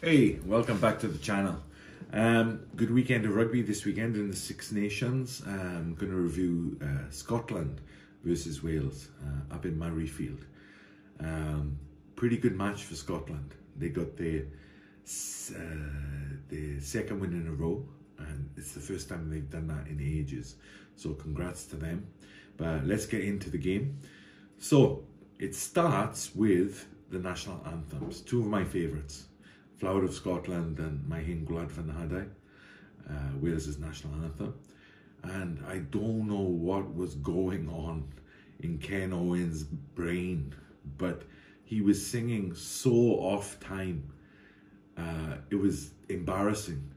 Hey, welcome back to the channel. Good weekend of rugby this weekend in the Six Nations. I'm going to review Scotland versus Wales up in Murrayfield. Pretty good match for Scotland. They got the second win in a row, and it's the first time they've done that in ages. So congrats to them. But let's get into the game. So it starts with the national anthems, two of my favourites. Flower of Scotland and My Hen Gwlad Fy Nhadau, Wales's national anthem. And I don't know what was going on in Ken Owen's brain, but he was singing so off time. It was embarrassing,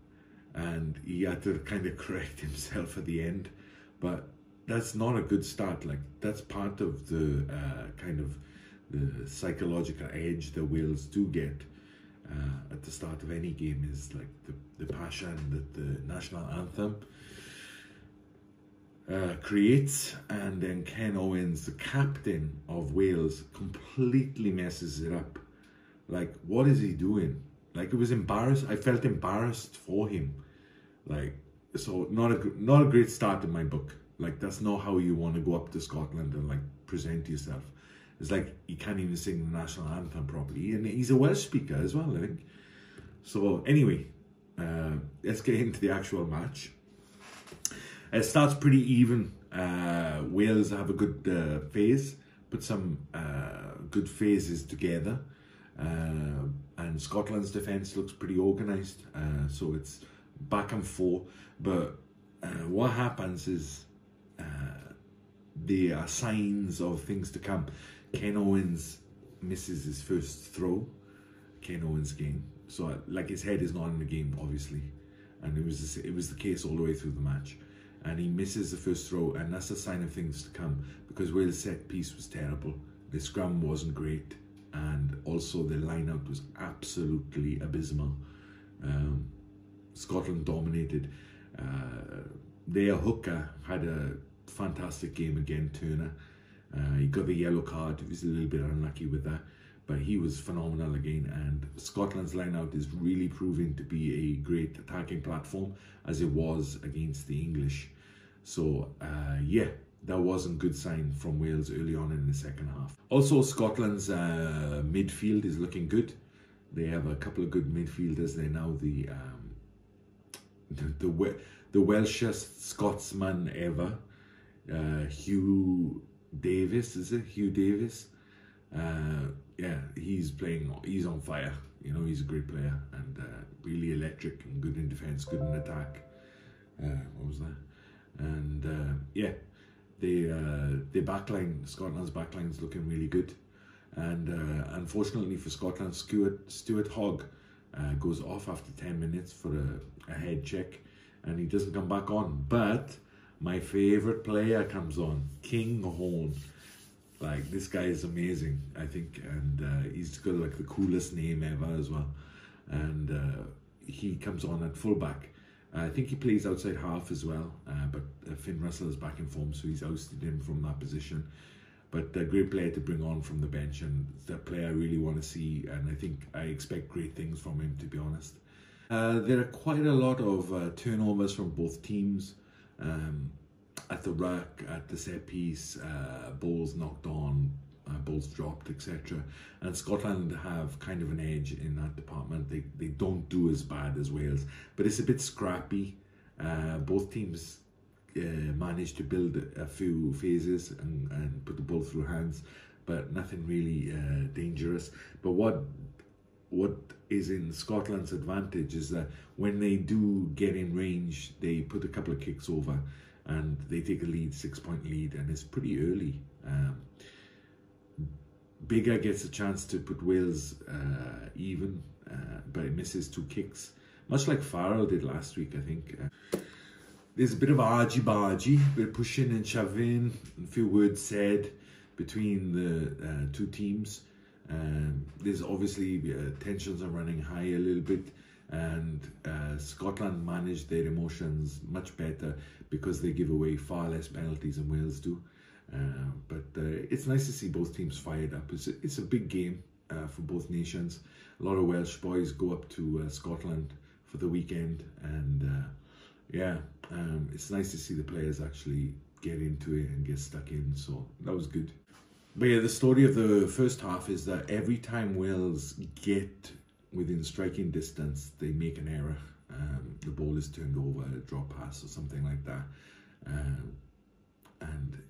and he had to kind of correct himself at the end. But that's not a good start. Like, that's part of the kind of the psychological edge that Wales do get at the start of any game, is like the passion that the national anthem creates. And then Ken Owens, the captain of Wales, completely messes it up. Like, what is he doing? Like, it was embarrassing. I felt embarrassed for him. Like, so not a great start in my book. Like, that's not how you want to go up to Scotland and like present yourself. It's like he can't even sing the national anthem properly, and he's a Welsh speaker as well, I think. So anyway, let's get into the actual match. It starts pretty even. Wales have a good phase, put some good phases together, and Scotland's defence looks pretty organised. So it's back and forth. But what happens is there are signs of things to come. Ken Owens misses his first throw. Ken Owens' game. So like, his head is not in the game, obviously, and it was the case all the way through the match. And he misses the first throw, and that's a sign of things to come, because Wales' set piece was terrible. The scrum wasn't great, and also the line-out was absolutely abysmal. Scotland dominated. Their hooker had a fantastic game again, Turner. He got the yellow card. He was a little bit unlucky with that, but he was phenomenal again. And Scotland's line-out is really proving to be a great attacking platform, as it was against the English. So yeah, that wasn't a good sign from Wales early on in the second half. Also, Scotland's midfield is looking good. They have a couple of good midfielders. They're now the Welshest Scotsman ever, Hugh Davis, is it? Hugh Davis. Yeah, he's on fire. You know, he's a great player, and really electric and good in defence, good in attack. What was that? And yeah, the backline, Scotland's backline is looking really good. And unfortunately for Scotland, Stuart Hogg goes off after 10 minutes for a head check, and he doesn't come back on. But my favourite player comes on, King Horn. Like, this guy is amazing, I think, and he's got like the coolest name ever as well. And he comes on at fullback. I think he plays outside half as well, but Finn Russell is back in form, so he's ousted him from that position. But a great player to bring on from the bench, and that player I really want to see, and I expect great things from him, to be honest. There are quite a lot of turnovers from both teams. At the ruck, at the set piece, balls knocked on, balls dropped, etc. And Scotland have kind of an edge in that department. They don't do as bad as Wales, but it's a bit scrappy. Both teams managed to build a few phases and put the ball through hands, but nothing really dangerous. But what is in Scotland's advantage is that when they do get in range, they put a couple of kicks over, and they take a lead, 6-point lead, and it's pretty early. Bigger gets a chance to put Wales even, but it misses 2 kicks, much like Farrell did last week, I think. There's a bit of argy-bargy, a bit of pushing and shoving, a few words said between the two teams. There's obviously tensions are running high a little bit, and Scotland manage their emotions much better because they give away far less penalties than Wales do. But it's nice to see both teams fired up. It's a big game. for both nations. A lot of Welsh boys go up to Scotland for the weekend, and yeah, it's nice to see the players actually get into it and get stuck in, so that was good. But yeah, the story of the first half is that every time Wales get within striking distance, they make an error. The ball is turned over, a drop pass or something like that. And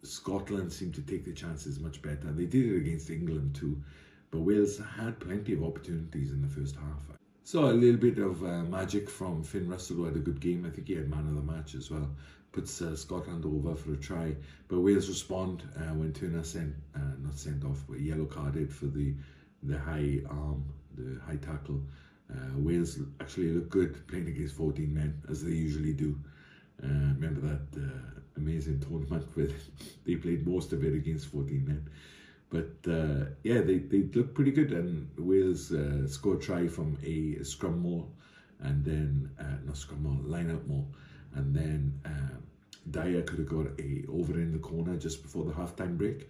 Scotland seemed to take the chances much better. They did it against England too, but Wales had plenty of opportunities in the first half. So a little bit of magic from Finn Russell, who had a good game. I think he had man of the match as well. Puts Scotland over for a try, but Wales respond when Turner not sent off, but yellow carded for the high arm, the high tackle. Wales actually look good playing against 14 men, as they usually do. Remember that amazing tournament where they played most of it against 14 men. But yeah, they look pretty good, and Wales scored a try from a scrum maul, and then not scrum maul, line out maul, and then Dyer could have got a over in the corner just before the halftime break.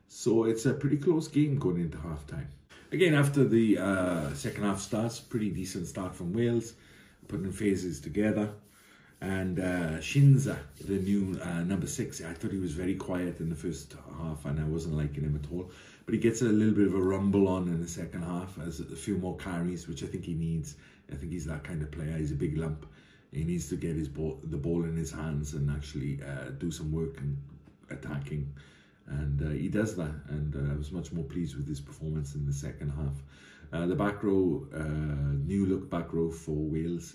So it's a pretty close game going into halftime. Again, after the second half starts, pretty decent start from Wales, putting phases together. And Shinza, the new number 6, I thought he was very quiet in the first half, and I wasn't liking him at all. But he gets a little bit of a rumble on in the second half, as a few more carries, which I think he needs. I think he's that kind of player. He's a big lump. He needs to get the ball in his hands and actually do some work and attacking. And he does that, and I was much more pleased with his performance in the second half. The back row, new look back row for Wales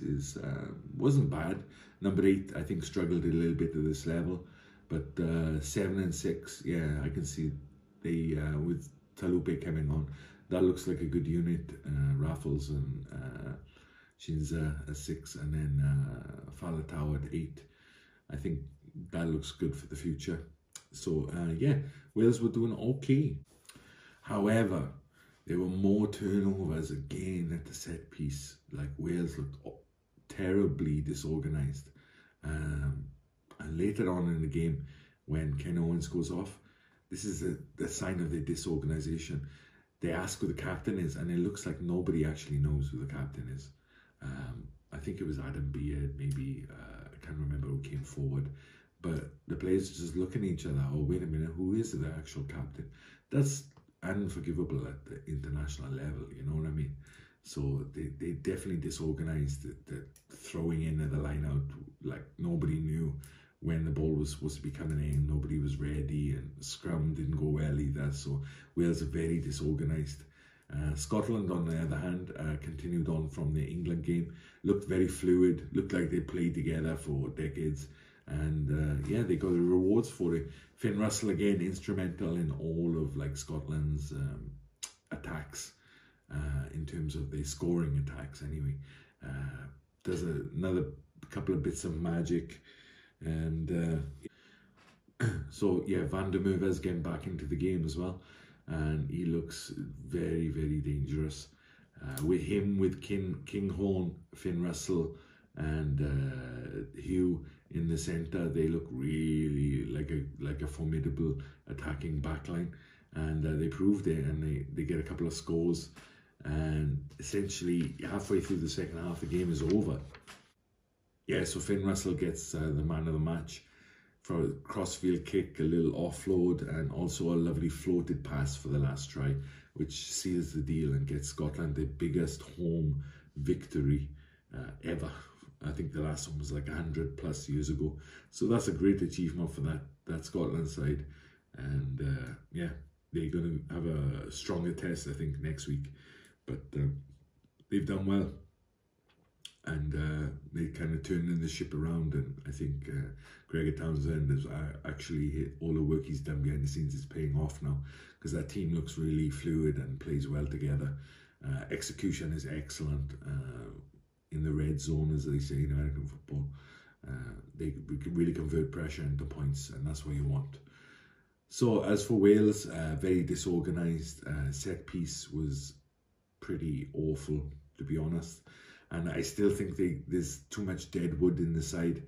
wasn't bad. Number 8, I think, struggled a little bit at this level, but 7 and 6, yeah, I can see they with Talupe coming on, that looks like a good unit. Raffles and Shinza at 6, and then Faletau at 8. I think that looks good for the future. So yeah, Wales were doing okay. However, there were more turnovers again at the set piece. Like, Wales looked terribly disorganised. And later on in the game, when Ken Owens goes off, this is the sign of their disorganisation. They ask who the captain is, and it looks like nobody actually knows who the captain is. I think it was Adam Beard, maybe. I can't remember who came forward. But the players just looking at each other, oh, wait a minute, who is the actual captain? That's unforgivable at the international level, you know what I mean? So they definitely disorganized the throwing in of the line out. Like, nobody knew when the ball was supposed to be coming in, nobody was ready, and scrum didn't go well either. So Wales are very disorganized. Scotland, on the other hand, continued on from the England game, looked very fluid, looked like they played together for decades. And yeah, they got the rewards for it. Finn Russell, again, instrumental in all of like Scotland's attacks, in terms of their scoring attacks anyway. There's another couple of bits of magic, and so yeah, Van der Merwe's getting back into the game as well, and he looks very, very dangerous. With him, with Kinghorn, Finn Russell, and Hugh in the centre, they look really like a formidable attacking backline, and they proved it, and they get a couple of scores, and essentially halfway through the second half, the game is over. Yeah, so Finn Russell gets the man of the match for a crossfield kick, a little offload, and also a lovely floated pass for the last try, which seals the deal and gets Scotland the biggest home victory ever. I think the last one was like 100+ years ago. So that's a great achievement for that Scotland side. And yeah, they're going to have a stronger test, I think, next week. But they've done well. And they kind of turned the ship around. And I think Gregor Townsend has actually hit all the work he's done behind the scenes is paying off now. Because that team looks really fluid and plays well together. Execution is excellent. In the red zone, as they say in American football, they really convert pressure into points, and that's what you want. So as for Wales, very disorganised. Set piece was pretty awful, to be honest, and I still think there's too much dead wood in the side.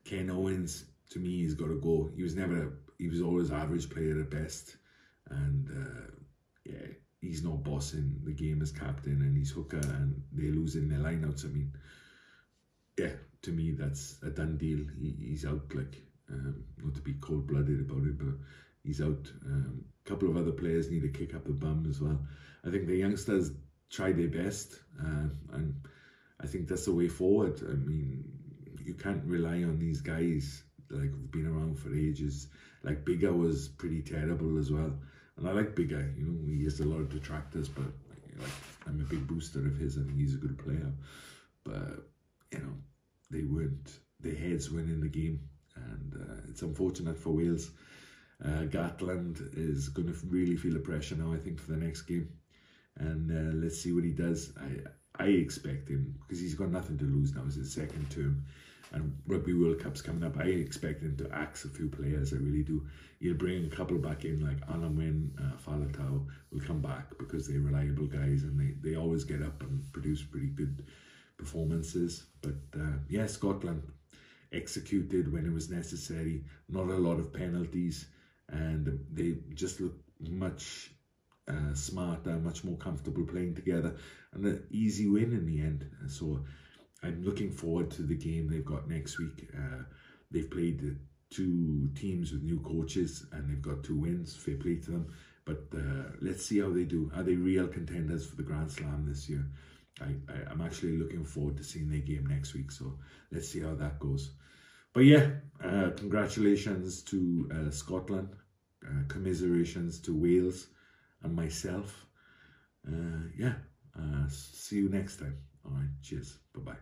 Ken Owens, to me, he's got to go. He was always average player at best, and yeah, he's not bossing the game as captain, and he's hooker, and they're losing their lineouts. I mean, yeah, to me that's a done deal. He's out. Like, not to be cold-blooded about it, but he's out. A couple of other players need to kick up the bum as well. I think the youngsters try their best, and I think that's the way forward. I mean, you can't rely on these guys like who've been around for ages. Like Bigger was pretty terrible as well, and I like Bigger. You know, he has a lot of detractors, but like, I'm a big booster of his. I think he's a good player, but you know, their heads weren't in the game, and it's unfortunate for Wales. Gatland is going to really feel the pressure now, I think, for the next game, and let's see what he does. I expect him, because he's got nothing to lose now. It's his second term, and Rugby World Cup's coming up. I expect him to axe a few players. I really do. He'll bring a couple back in, like Alamin, Falatau will come back, because they're reliable guys, and they always get up and produce pretty good performances. But yeah, Scotland executed when it was necessary. Not a lot of penalties, and they just look much smarter, much more comfortable playing together, and an easy win in the end. So I'm looking forward to the game they've got next week. They've played 2 teams with new coaches, and they've got 2 wins. Fair play to them. But let's see how they do. Are they real contenders for the Grand Slam this year? I'm actually looking forward to seeing their game next week. So let's see how that goes. But yeah, congratulations to Scotland. Commiserations to Wales and myself. Yeah, see you next time. All right, cheers. Bye-bye.